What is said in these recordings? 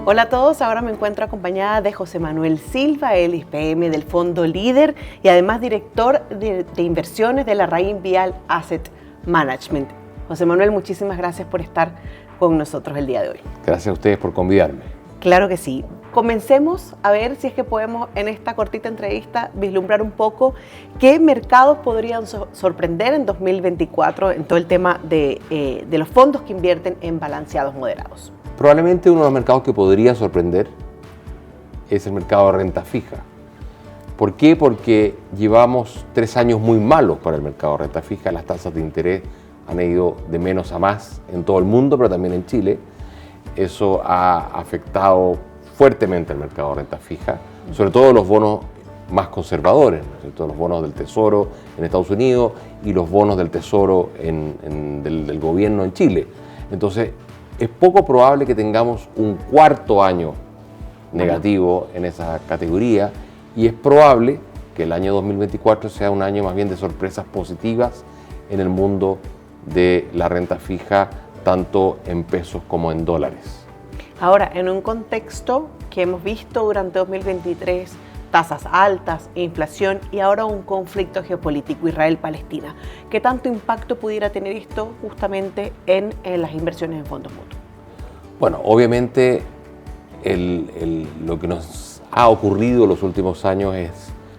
Hola a todos, ahora me encuentro acompañada de José Manuel Silva, él es PM del Fondo Líder y además director de inversiones de la Larraín Vial Asset Management. José Manuel, muchísimas gracias por estar con nosotros el día de hoy. Gracias a ustedes por convidarme. Claro que sí. Comencemos a ver si es que podemos en esta cortita entrevista vislumbrar un poco qué mercados podrían sorprender en 2024 en todo el tema de los fondos que invierten en balanceados moderados. Probablemente uno de los mercados que podría sorprender es el mercado de renta fija. ¿Por qué? Porque llevamos 3 años muy malos para el mercado de renta fija. Las tasas de interés han ido de menos a más en todo el mundo, pero también en Chile. Eso ha afectado fuertemente el mercado de renta fija, sobre todo los bonos más conservadores, ¿no es cierto? Los bonos del Tesoro en Estados Unidos y los bonos del Tesoro del gobierno en Chile. Entonces, es poco probable que tengamos un cuarto año negativo en esa categoría y es probable que el año 2024 sea un año más bien de sorpresas positivas en el mundo de la renta fija, tanto en pesos como en dólares. Ahora, en un contexto que hemos visto durante 2023, tasas altas, inflación y ahora un conflicto geopolítico Israel-Palestina, ¿qué tanto impacto pudiera tener esto justamente en las inversiones en fondos mutuos? Bueno, obviamente lo que nos ha ocurrido en los últimos años es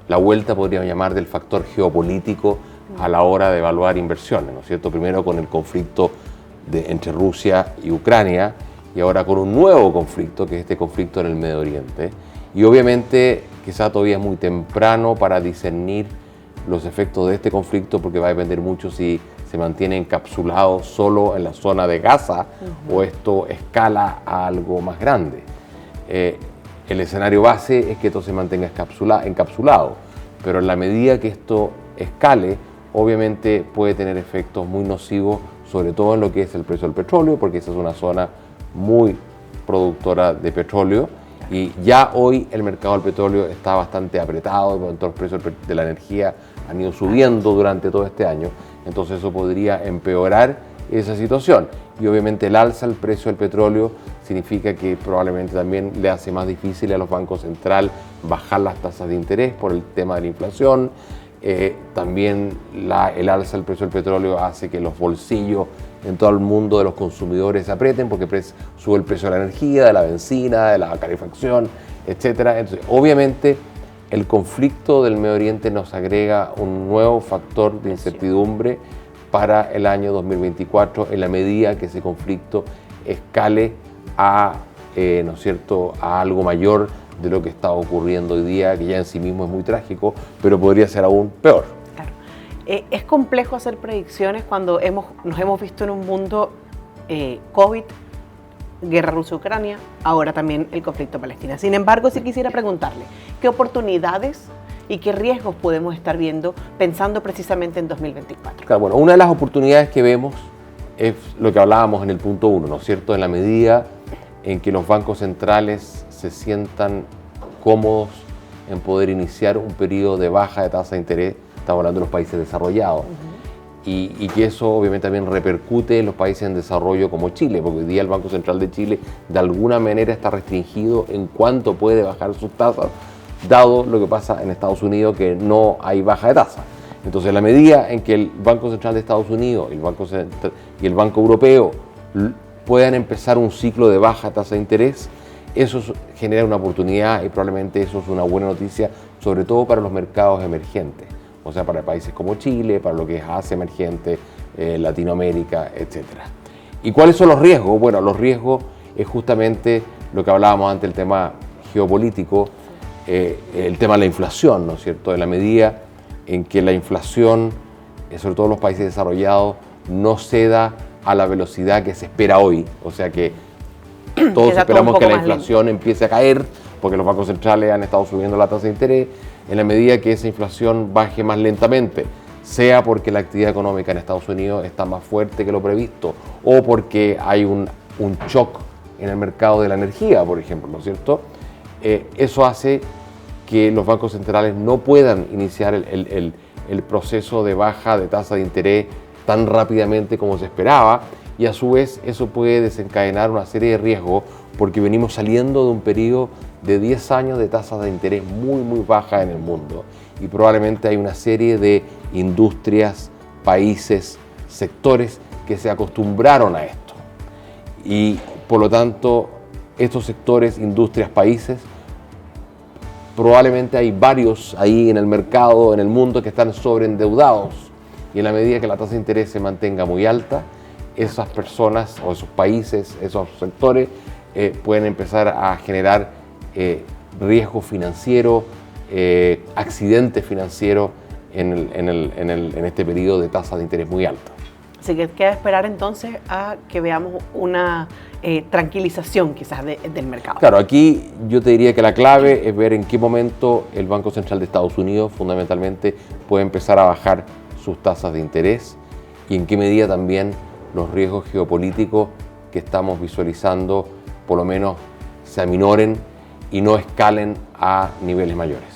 la vuelta, podríamos llamar, del factor geopolítico a la hora de evaluar inversiones, ¿no es cierto? Primero con el conflicto entre Rusia y Ucrania y ahora con un nuevo conflicto, que es este conflicto en el Medio Oriente. Y obviamente quizá todavía es muy temprano para discernir los efectos de este conflicto porque va a depender mucho si se mantiene encapsulado solo en la zona de Gaza o esto escala a algo más grande. El escenario base es que esto se mantenga encapsulado, pero en la medida que esto escale, obviamente puede tener efectos muy nocivos, sobre todo en lo que es el precio del petróleo, porque esa es una zona muy productora de petróleo y ya hoy el mercado del petróleo está bastante apretado, todos los precios de la energía han ido subiendo durante todo este año, entonces eso podría empeorar esa situación y obviamente el alza del precio del petróleo significa que probablemente también le hace más difícil a los bancos centrales bajar las tasas de interés por el tema de la inflación. También el alza del precio del petróleo hace que los bolsillos en todo el mundo de los consumidores se aprieten porque sube el precio de la energía, de la benzina, de la calefacción, etc. Entonces, obviamente, el conflicto del Medio Oriente nos agrega un nuevo factor de incertidumbre para el año 2024 en la medida que ese conflicto escale ¿no es cierto?, a algo mayor de lo que está ocurriendo hoy día, que ya en sí mismo es muy trágico, pero podría ser aún peor. Claro. Es complejo hacer predicciones cuando nos hemos visto en un mundo COVID, guerra Rusia-Ucrania, ahora también el conflicto Palestina. Sin embargo, sí quisiera preguntarle, ¿qué oportunidades y qué riesgos podemos estar viendo pensando precisamente en 2024? Claro, bueno, una de las oportunidades que vemos es lo que hablábamos en el punto 1, ¿no es cierto?, en la medida en que los bancos centrales se sientan cómodos en poder iniciar un periodo de baja de tasa de interés, estamos hablando de los países desarrollados, y que eso obviamente también repercute en los países en desarrollo como Chile, porque hoy día el Banco Central de Chile de alguna manera está restringido en cuánto puede bajar sus tasas, dado lo que pasa en Estados Unidos, que no hay baja de tasa. Entonces, en la medida en que el Banco Central de Estados Unidos y el Banco Europeo puedan empezar un ciclo de baja tasa de interés, eso genera una oportunidad y probablemente eso es una buena noticia, sobre todo para los mercados emergentes, o sea, para países como Chile, para lo que es Asia emergente, Latinoamérica, etc. ¿Y cuáles son los riesgos? Bueno, los riesgos es justamente lo que hablábamos antes, el tema geopolítico, el tema de la inflación, ¿no es cierto? En la medida en que la inflación, sobre todo en los países desarrollados, no ceda a la velocidad que se espera hoy, o sea que todos esperamos que la inflación empiece a caer porque los bancos centrales han estado subiendo la tasa de interés, en la medida que esa inflación baje más lentamente, sea porque la actividad económica en Estados Unidos está más fuerte que lo previsto o porque hay un shock en el mercado de la energía, por ejemplo, ¿no es cierto? Eso hace que los bancos centrales no puedan iniciar el proceso de baja de tasa de interés tan rápidamente como se esperaba y a su vez eso puede desencadenar una serie de riesgos porque venimos saliendo de un periodo de 10 años de tasas de interés muy bajas en el mundo y probablemente hay una serie de industrias, países, sectores que se acostumbraron a esto y por lo tanto estos sectores, industrias, países, probablemente hay varios ahí en el mercado, en el mundo que están sobreendeudados y en la medida que la tasa de interés se mantenga muy alta, esas personas o esos países, esos sectores pueden empezar a generar riesgo financiero, accidentes financieros en este periodo de tasas de interés muy alta. Así que queda esperar entonces a que veamos una tranquilización quizás del mercado. Claro, aquí yo te diría que la clave es ver en qué momento el Banco Central de Estados Unidos fundamentalmente puede empezar a bajar sus tasas de interés y en qué medida también los riesgos geopolíticos que estamos visualizando por lo menos se aminoren y no escalen a niveles mayores.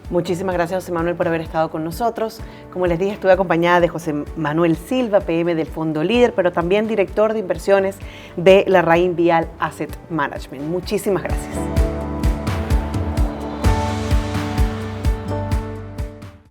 Muchísimas gracias, José Manuel, por haber estado con nosotros. Como les dije, estuve acompañada de José Manuel Silva, PM del Fondo Líder, pero también director de inversiones de la LarrainVial Asset Management. Muchísimas gracias.